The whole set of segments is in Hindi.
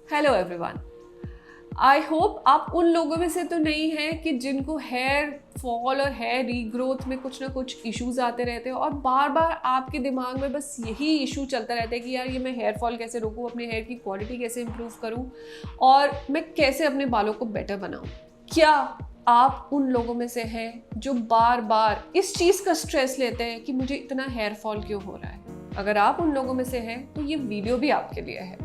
Hello everyone. आई होप आप उन लोगों में से तो नहीं हैं कि जिनको हेयर फॉल और हेयर रीग्रोथ में कुछ ना कुछ इश्यूज आते रहते हैं और बार बार आपके दिमाग में बस यही इशू चलता रहता है कि यार ये मैं हेयर फॉल कैसे रोकूं, अपने हेयर की क्वालिटी कैसे इंप्रूव करूं और मैं कैसे अपने बालों को बेटर बनाऊं। क्या आप उन लोगों में से हैं जो बार बार इस चीज़ का स्ट्रेस लेते हैं कि मुझे इतना हेयर फॉल क्यों हो रहा है? अगर आप उन लोगों में से हैं तो ये वीडियो भी आपके लिए है,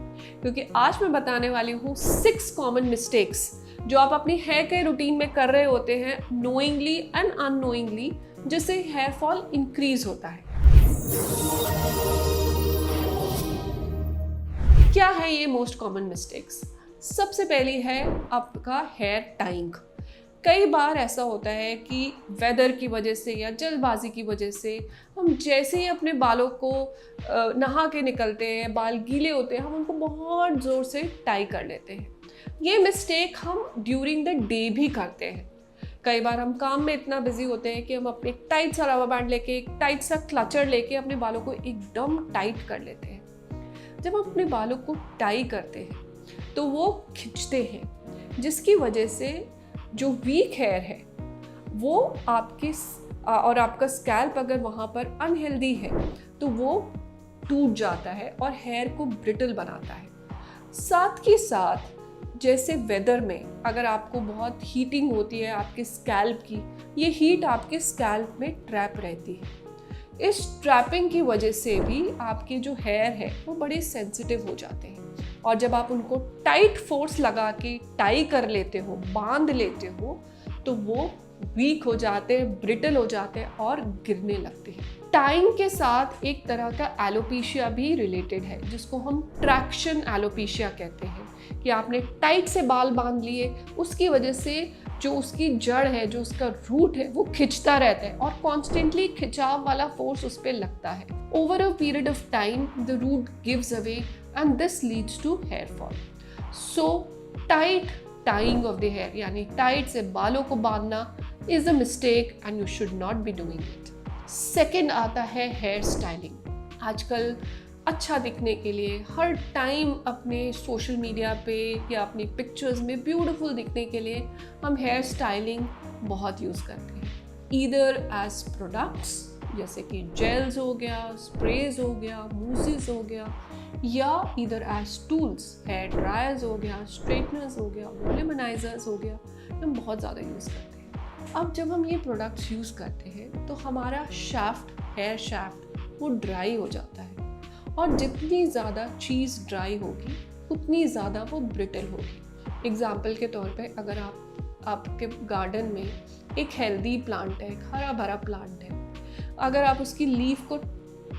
क्योंकि आज मैं बताने वाली हूँ 6 कॉमन मिस्टेक्स जो आप अपनी हेयर केयर रूटीन में कर रहे होते हैं नोइंगली एंड अननोइंगली, जिससे हेयर फॉल इंक्रीज होता है। क्या है ये मोस्ट कॉमन मिस्टेक्स? सबसे पहली है आपका हेयर टाइंग। कई बार ऐसा होता है कि वेदर की वजह से या जल्दबाजी की वजह से हम जैसे ही अपने बालों को नहा के निकलते हैं, बाल गीले होते हैं, हम उनको बहुत ज़ोर से टाई कर लेते हैं। ये मिस्टेक हम ड्यूरिंग द डे भी करते हैं। कई बार हम काम में इतना बिजी होते हैं कि हम अपने टाइट सा रबर बैंड लेके, एक टाइट सा क्लचर लेके अपने बालों को एकदम टाइट कर लेते हैं। जब हम अपने बालों को टाई करते हैं तो वो खिंचते हैं, जिसकी वजह से जो वीक हेयर है वो आपके और आपका स्कैल्प अगर वहाँ पर अनहेल्दी है तो वो टूट जाता है और हेयर को ब्रिटल बनाता है। साथ के साथ जैसे वेदर में अगर आपको बहुत हीटिंग होती है आपके स्कैल्प की, ये हीट आपके स्कैल्प में ट्रैप रहती है। इस ट्रैपिंग की वजह से भी आपके जो हेयर है वो बड़े सेंसिटिव हो जाते हैं और जब आप उनको टाइट फोर्स लगा के टाई कर लेते हो, बांध लेते हो, तो वो वीक हो जाते हैं, ब्रिटल हो जाते हैं और गिरने लगते हैं। टाइम के साथ एक तरह का एलोपेशिया भी रिलेटेड है, जिसको हम ट्रैक्शन एलोपेशिया कहते हैं, कि आपने टाइट से बाल बांध लिए, उसकी वजह से जो उसकी जड़ है, जो उसका रूट है, वो खिंचता रहता है और कॉन्स्टेंटली खिंचाव वाला फोर्स उस पर लगता है। Over a period of time the root gives away and this leads to hair fall. So tight tying of the hair, यानी टाइट से बालों को बांधना is a mistake and you should not be doing it. Second आता है हेयर स्टाइलिंग। आजकल अच्छा दिखने के लिए हर टाइम अपने सोशल मीडिया पे या अपनी पिक्चर्स में ब्यूटीफुल दिखने के लिए हम हेयर स्टाइलिंग बहुत यूज़ करते हैं, ईदर एज प्रोडक्ट्स जैसे कि जेल्स हो गया, स्प्रेज हो गया, मूसीज हो गया, या इधर एज टूल्स, हेयर ड्रायर्स हो गया, स्ट्रेटनर्स हो गया, वॉल्यूमनाइजर्स हो गया, हम बहुत ज़्यादा यूज़ करते हैं। अब जब हम ये प्रोडक्ट्स यूज़ करते हैं तो हमारा शाफ्ट, हेयर शाफ्ट, वो ड्राई हो जाता है और जितनी ज़्यादा चीज़ ड्राई होगी उतनी ज़्यादा वो ब्रिटल होगी। एग्जाम्पल के तौर पे अगर आपके गार्डन में एक हेल्दी प्लांट है, एक हरा भरा प्लांट है, अगर आप उसकी लीफ को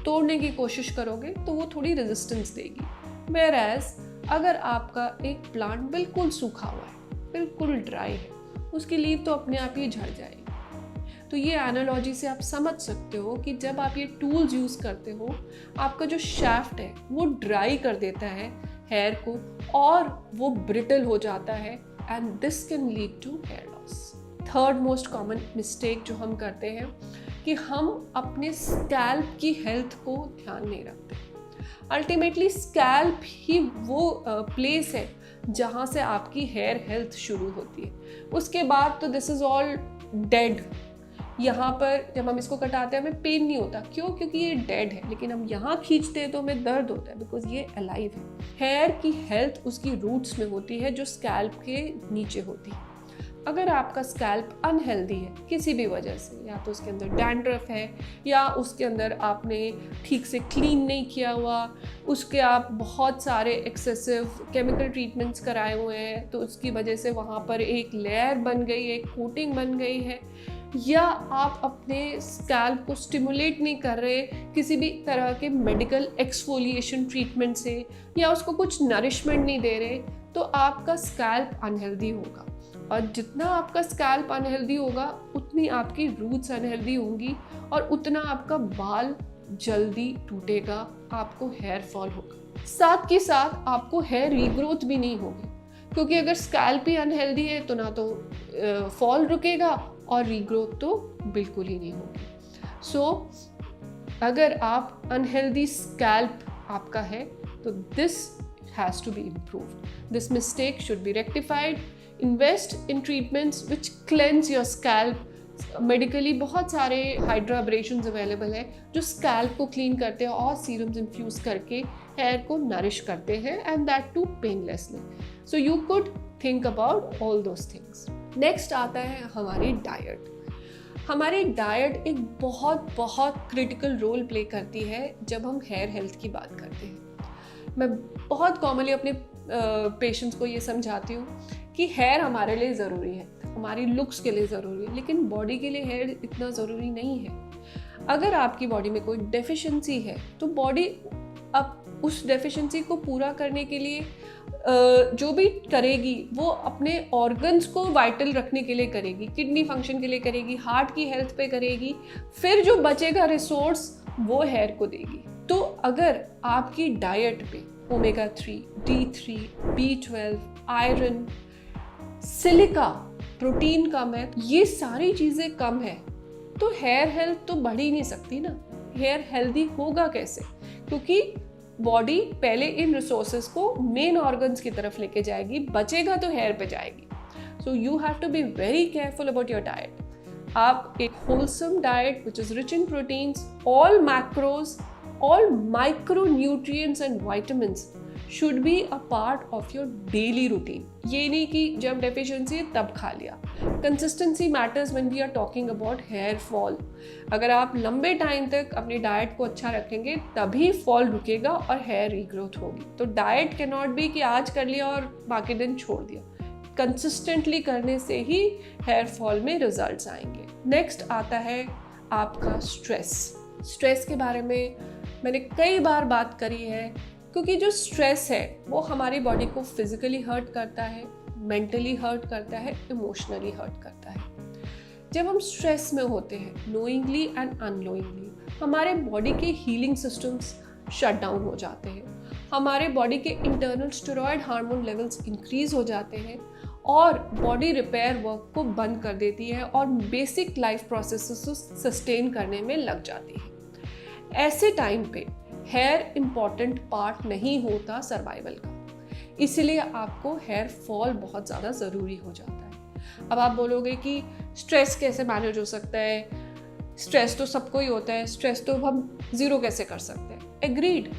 तोड़ने की कोशिश करोगे तो वो थोड़ी रेजिस्टेंस देगी। Whereas अगर आपका एक प्लांट बिल्कुल सूखा हुआ है, बिल्कुल ड्राई है, उसकी लीफ तो अपने आप ही झड़ जाएगी। तो ये एनालॉजी से आप समझ सकते हो कि जब आप ये टूल्स यूज़ करते हो, आपका जो शाफ्ट है वो ड्राई कर देता है हेयर को और वो ब्रिटल हो जाता है and this can lead to hair loss. Third most common mistake जो हम करते हैं कि हम अपने स्कैल्प की हेल्थ को ध्यान नहीं रखते। अल्टीमेटली स्कैल्प ही वो प्लेस है जहाँ से आपकी हेयर हेल्थ शुरू होती है। उसके बाद तो दिस इज़ ऑल डेड। यहाँ पर जब हम इसको कटाते हैं हमें पेन नहीं होता, क्यों? क्योंकि ये डेड है। लेकिन हम यहाँ खींचते हैं तो हमें दर्द होता है, बिकॉज ये अलाइव है। हेयर की हेल्थ उसकी रूट्स में होती है जो स्कैल्प के नीचे होती है। अगर आपका स्कैल्प अनहेल्दी है किसी भी वजह से, या तो उसके अंदर डैंड्रफ है, या उसके अंदर आपने ठीक से क्लीन नहीं किया हुआ, उसके आप बहुत सारे एक्सेसिव केमिकल ट्रीटमेंट्स कराए हुए हैं, तो उसकी वजह से वहाँ पर एक लेयर बन गई है, एक कोटिंग बन गई है, या आप अपने स्कैल्प को स्टिमुलेट नहीं कर रहे किसी भी तरह के मेडिकल एक्सफोलिएशन ट्रीटमेंट से, या उसको कुछ नरिशमेंट नहीं दे रहे, तो आपका स्कैल्प अनहेल्दी होगा। और जितना आपका स्कैल्प अनहेल्दी होगा उतनी आपकी रूट्स अनहेल्दी होंगी और उतना आपका बाल जल्दी टूटेगा, आपको हेयर फॉल होगा। साथ के साथ आपको हेयर रीग्रोथ भी नहीं होगी, क्योंकि अगर स्कैल्प ही अनहेल्दी है तो ना तो फॉल रुकेगा और रीग्रोथ तो बिल्कुल ही नहीं होगी। सो अगर आप अनहेल्दी स्कैल्प आपका है तो this has to be improved. This mistake should be rectified. Invest in treatments which cleanse your scalp. Medically बहुत सारे हाइड्रा अब्रेशंस अवेलेबल है जो स्कैल्प को क्लीन करते हैं और सीरम्स इन्फ्यूज करके हेयर को नरिश करते हैं, and that too painlessly. So you could think about all those things. Next आता है हमारी डाइट. हमारी डाइट एक बहुत बहुत क्रिटिकल रोल प्ले करती है जब हम हेयर हेल्थ की बात करते हैं. मैं बहुत कॉमनली अपने पेशेंट्स को ये समझाती हूँ कि हेयर हमारे लिए ज़रूरी है, हमारी लुक्स के लिए ज़रूरी है, लेकिन बॉडी के लिए हेयर इतना ज़रूरी नहीं है. अगर आपकी बॉडी में कोई डेफिशिएंसी है तो बॉडी अब उस डेफिशिएंसी को पूरा करने के लिए जो भी करेगी वो अपने ऑर्गन्स को वाइटल रखने के लिए करेगी, किडनी फंक्शन के लिए करेगी, हार्ट की हेल्थ पे करेगी, फिर जो बचेगा रिसोर्स वो हेयर को देगी. तो अगर आपकी डाइट पे omega 3, D3, B12, iron, silica, protein कम है, ये सारी चीज़ें कम है, तो हेयर हेल्थ तो बढ़ ही नहीं सकती ना. हेयर हेल्दी होगा कैसे? क्योंकि बॉडी पहले इन रिसोर्सेज को मेन ऑर्गन्स की तरफ लेके जाएगी, बचेगा तो हेयर पे जाएगी. So you have to be very careful about your diet. आप एक wholesome diet which is rich in proteins, all macros, all micronutrients and vitamins should be a part of your daily routine. ये नहीं कि जब डेफिशिएंसी है तब खा लिया. Consistency matters when we are talking about hair fall. अगर आप लंबे टाइम तक अपनी डाइट को अच्छा रखेंगे तभी फॉल रुकेगा और हेयर रीग्रोथ होगी. तो डाइट कैन नॉट बी कि आज कर लिया और बाकी दिन छोड़ दिया. कंसिस्टेंटली करने से ही हेयर फॉल में रिजल्ट्स आएंगे. नेक्स्ट आता है आपका स्ट्रेस. स्ट्रेस के बारे में मैंने कई बार बात करी है, क्योंकि जो स्ट्रेस है वो हमारी बॉडी को फिजिकली हर्ट करता है, मेंटली हर्ट करता है, इमोशनली हर्ट करता है. जब हम स्ट्रेस में होते हैं नोइंगली एंड अननोइंगली, हमारे बॉडी के हीलिंग सिस्टम्स शट डाउन हो जाते हैं, हमारे बॉडी के internal steroid hormone levels increase हो जाते हैं और बॉडी रिपेयर वर्क को बंद कर देती है और बेसिक लाइफ प्रोसेसेस को सस्टेन करने में लग जाती है. ऐसे टाइम पे हेयर इम्पॉर्टेंट पार्ट नहीं होता सर्वाइवल का, इसलिए आपको हेयर फॉल बहुत ज़्यादा ज़रूरी हो जाता है. अब आप बोलोगे कि स्ट्रेस कैसे मैनेज हो सकता है, स्ट्रेस तो सबको ही होता है, स्ट्रेस तो हम ज़ीरो कैसे कर सकते हैं? एग्रीड,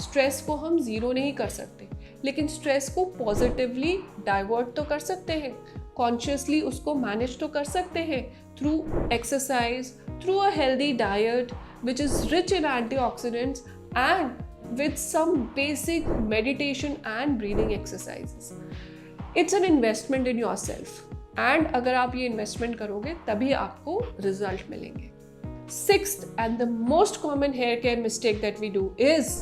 स्ट्रेस को हम ज़ीरो नहीं कर सकते, लेकिन स्ट्रेस को पॉजिटिवली डाइवर्ट तो कर सकते हैं, कॉन्शियसली उसको मैनेज तो कर सकते हैं through exercise, through a healthy diet which is rich in antioxidants and with some basic meditation and breathing exercises. It's an investment in yourself and अगर आप ये investment करोगे तभी आपको result मिलेंगे. Sixth and the most common hair care mistake that we do is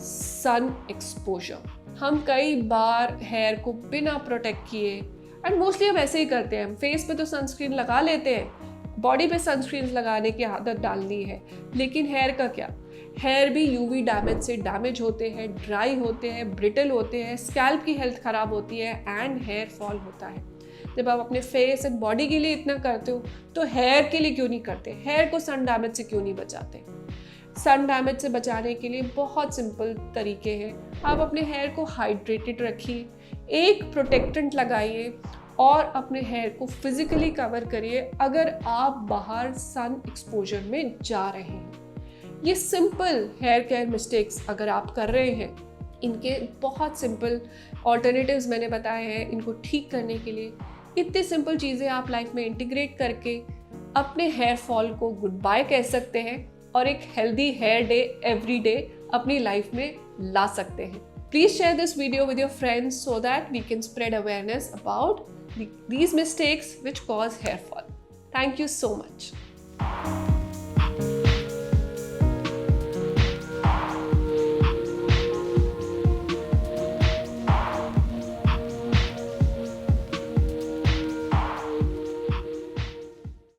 sun exposure. हम कई बार hair को बिना protect किए, and mostly हम ऐसे ही करते हैं, हम face पे तो sunscreen लगा लेते हैं, बॉडी पे सनस्क्रीन लगाने की आदत डालनी है, लेकिन हेयर का क्या? हेयर भी यूवी डैमेज से डैमेज होते हैं, ड्राई होते हैं, ब्रिटल होते हैं, स्कैल्प की हेल्थ ख़राब होती है एंड हेयर फॉल होता है. जब आप अपने फेस एंड बॉडी के लिए इतना करते हो तो हेयर के लिए क्यों नहीं करते? हेयर को सन डैमेज से क्यों नहीं बचाते? सन डैमेज से बचाने के लिए बहुत सिंपल तरीके हैं. आप अपने हेयर को हाइड्रेटेड रखिए, एक प्रोटेक्टेंट लगाइए और अपने हेयर को फिजिकली कवर करिए अगर आप बाहर सन एक्सपोजर में जा रहे हैं. ये सिंपल हेयर केयर मिस्टेक्स अगर आप कर रहे हैं, इनके बहुत सिंपल ऑल्टरनेटिव्स मैंने बताए हैं इनको ठीक करने के लिए. इतनी सिंपल चीज़ें आप लाइफ में इंटीग्रेट करके अपने हेयर फॉल को गुड बाय कह सकते हैं और एक healthy hair day every day अपनी लाइफ में ला सकते हैं. Please share this video with your friends so that we can spread awareness about these mistakes which cause hair fall. Thank you so much.